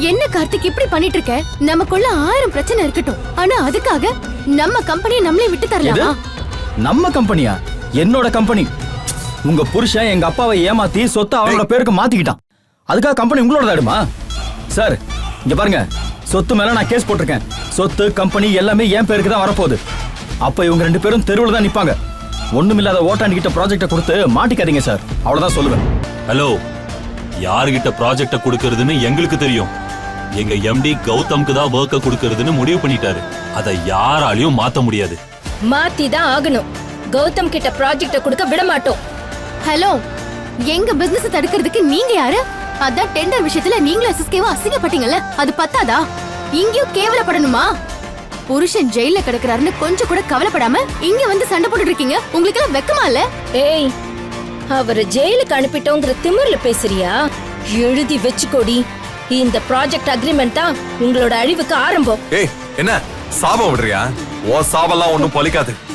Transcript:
என்ன கார்த்திக் இப்படி பண்ணிட்டு இருக்க? நமக்குள்ள 1000 பிரச்சனை இருக்கட்டும், ஆனா அதுக்காக நம்ம கம்பெனியை நம்மளே விட்டு தரலாமா? நம்ம கம்பெனியா? என்னோட கம்பெனி. உங்க புருஷன் எங்க அப்பாவை ஏமாத்தி சொத்தை அவனோட பேருக்கு மாத்திக்கிட்டான். அதுக்காக கம்பெனி உங்களோட தாடுமா? சார் இங்க பாருங்க, சொத்து மேல நான் கேஸ் போட்டிருக்கேன். சொத்து கம்பெனி எல்லாமே என் பேருக்கு தான் வரப்போகுது. அப்ப இவங்க 2 பேரும் தெருவில் தான் நிப்பாங்க. ஒண்ணுமில்லாத ஓட்டாண்டி கிட்ட ப்ராஜெக்ட கொடுத்து மாட்டிக்காதீங்க சார், அவ்வளவுதான் சொல்லுவேன். ஹலோ, யாருகிட்ட ப்ராஜெக்ட கொடுக்கறதுன்னு எங்களுக்கு தெரியும். எங்க எம்டி கௌதம்க்கு தான் ஒர்க்க கொடுக்கறதுன்னு முடிவு பண்ணிட்டாரு. அதை யாராலையும் மாத்த முடியாது. மாத்தி தான் ஆகணும். கௌதம் கிட்ட ப்ராஜெக்ட கொடுக்க விட மாட்டோம். ஹலோ, எங்க பிசினஸ் தடுக்கிறதுக்கு நீங்க யாரு? அதான் டெண்டர் விஷயத்துல நீங்களும் எஸ்எஸ்கேவா அசிங்கப்பட்டீங்கல்ல, அது பத்தாதா? இங்கேயும் கேவலப்படணுமா? புருஷன் ஜெயில கிடக்குறாருன்னு கொஞ்சம் கூட கவலைப்படாம இங்க வந்து சண்டை போட்டுட்டு இருக்கீங்க. உங்களுக்கு எல்லாம் வெக்கமா இல்ல? ஏய், அவரை ஜெயிலுக்கு அனுப்பிட்டோங்கிற திமிர்ல பேசுறியா? எழுதி வச்சுக்கோடி, இந்த ப்ராஜெக்ட் அக்ரிமெண்ட் தான் உங்களோட அழிவுக்கு ஆரம்பம். ஏய், என்ன சாபம் விடுறியா? ஓ சாபெல்லாம் ஒண்ணும் பலிக்காது.